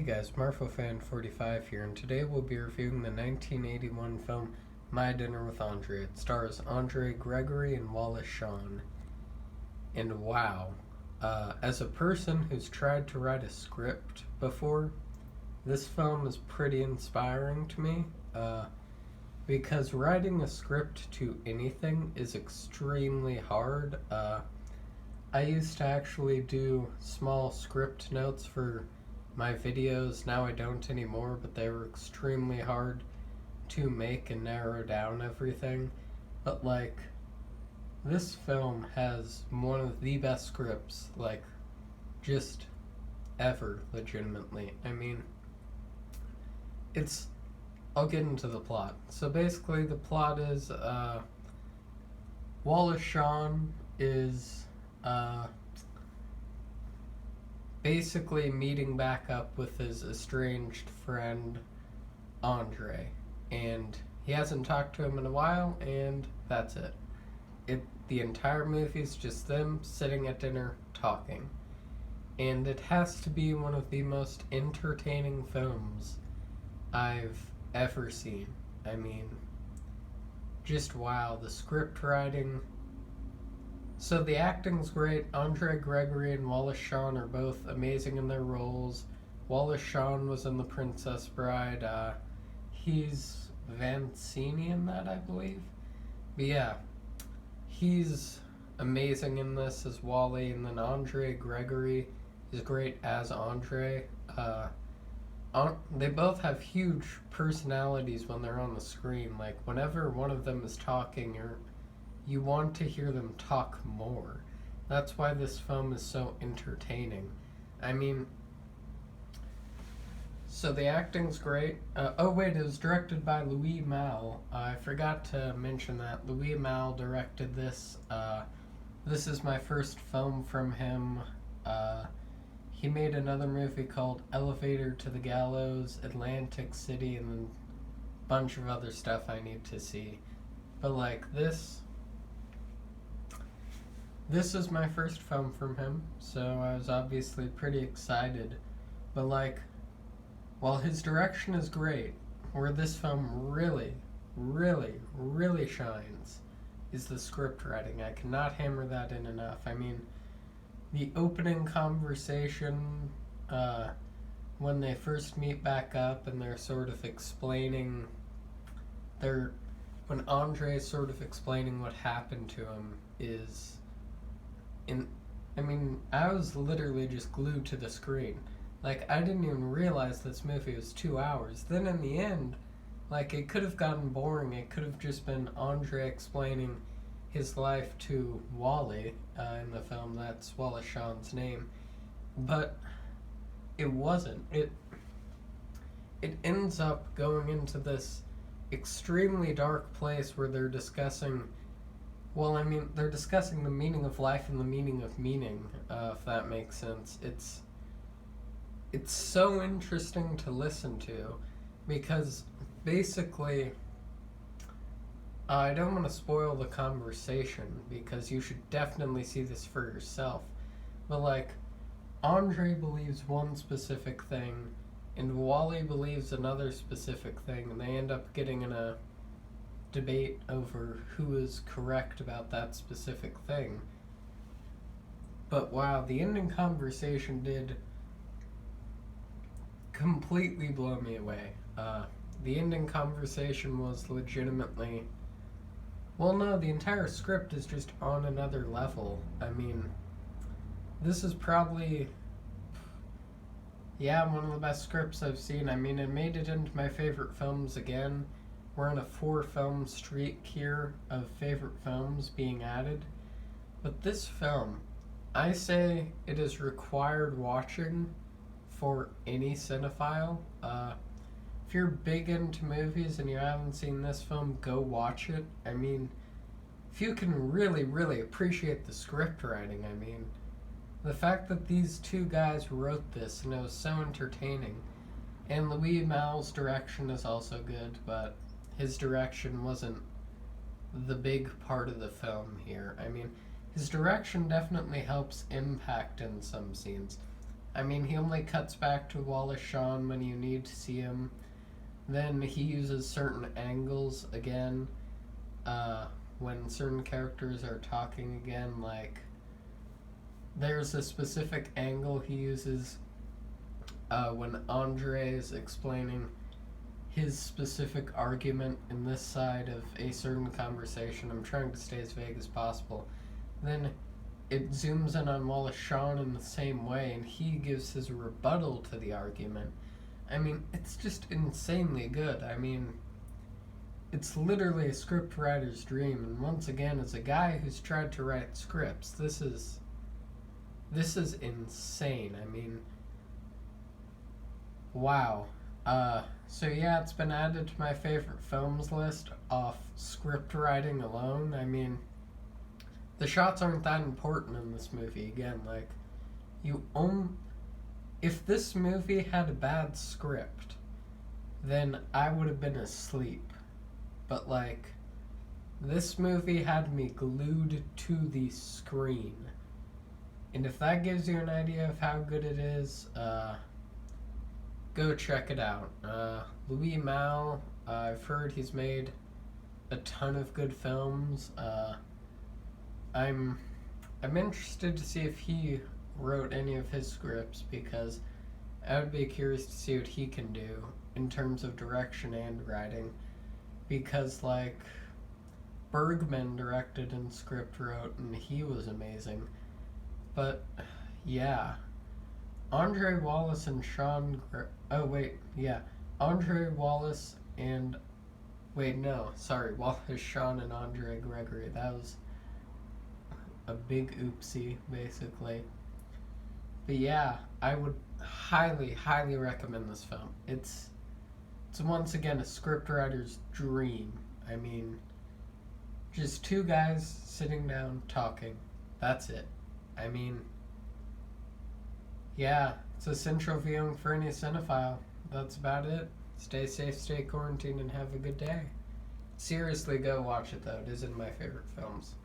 Hey guys, MarfoFan45 here, and today we'll be reviewing the 1981 film My Dinner with Andre. It stars Andre Gregory and Wallace Shawn. And wow, as a person who's tried to write a script before, this film is pretty inspiring to me, because writing a script to anything is extremely hard. I used to actually do small script notes for my videos. Now I don't anymore, but they were extremely hard to make and narrow down everything. But this film has one of the best scripts, just ever, legitimately. I mean, I'll get into the plot. So basically the plot is, Wallace Shawn is, basically meeting back up with his estranged friend Andre, and he hasn't talked to him in a while, and that's it. The entire movie is just them sitting at dinner talking, and it has to be one of the most entertaining films I've ever seen. I mean, just wow, the script writing. So the acting's great. Andre Gregory and Wallace Shawn are both amazing in their roles. Wallace Shawn was in The Princess Bride. He's Vancini in that, I believe. But yeah, he's amazing in this as Wally, and then Andre Gregory is great as Andre. They both have huge personalities when they're on the screen. Like, whenever one of them is talking, you want to hear them talk more. That's why this film is so entertaining. I mean, so the acting's great. It was directed by Louis Malle. I forgot to mention that. Louis Malle directed this. This is my first film from him. He made another movie called Elevator to the Gallows, Atlantic City, and then a bunch of other stuff I need to see. But this is my first film from him, so I was obviously pretty excited. But while his direction is great, where this film really, really, really shines is the script writing. I cannot hammer that in enough. I mean, the opening conversation, when they first meet back up and they're sort of explaining when Andre's sort of explaining what happened to him I was literally just glued to the screen. I didn't even realize this movie was 2 hours. Then in the end, it could have gotten boring. It could have just been Andre explaining his life to Wally in the film. That's Wallace Shawn's name. But it wasn't. It ends up going into this extremely dark place where they're discussing they're discussing the meaning of life and the meaning of meaning, if that makes sense. It's so interesting to listen to, because basically, I don't want to spoil the conversation, because you should definitely see this for yourself. But Andre believes one specific thing, and Wally believes another specific thing, and they end up getting in a debate over who is correct about that specific thing. But wow, the ending conversation did completely blow me away. The ending conversation was legitimately... the entire script is just on another level. I mean, this is probably... one of the best scripts I've seen. I mean, it made it into my favorite films again. We're on a 4-film streak here of favorite films being added. But this film, I say it is required watching for any cinephile. If you're big into movies and you haven't seen this film, go watch it. I mean, if you can really, really appreciate the script writing, I mean, the fact that these two guys wrote this and it was so entertaining. And Louis Malle's direction is also good, but his direction wasn't the big part of the film here. I mean, his direction definitely helps impact in some scenes. I mean, he only cuts back to Wallace Shawn when you need to see him. Then he uses certain angles again when certain characters are talking again. Like, there's a specific angle he uses when Andre is explaining his specific argument in this side of a certain conversation. I'm trying to stay as vague as possible. Then it zooms in on Wallace Shawn in the same way, and he gives his rebuttal to the argument. I mean, it's just insanely good. I mean, it's literally a script writer's dream, and once again, as a guy who's tried to write scripts, this is insane. I mean, wow. So yeah, it's been added to my favorite films list off script writing alone. I mean, the shots aren't that important in this movie. Again, like, if this movie had a bad script, then I would have been asleep. But like, this movie had me glued to the screen. And if that gives you an idea of how good it is, go check it out. Louis Malle, I've heard he's made a ton of good films. I'm interested to see if he wrote any of his scripts, because I would be curious to see what he can do in terms of direction and writing. Because, like, Bergman directed and script wrote, and he was amazing. But, yeah. Andre Wallace and Andre Wallace and... Wallace Shawn and Andre Gregory. That was a big oopsie, basically. But yeah, I would highly, highly recommend this film. It's once again a scriptwriter's dream. I mean, just two guys sitting down talking. That's it. I mean, yeah, it's a central viewing for any cinephile. That's about it. Stay safe, stay quarantined, and have a good day. Seriously, go watch it though. It is in my favorite films.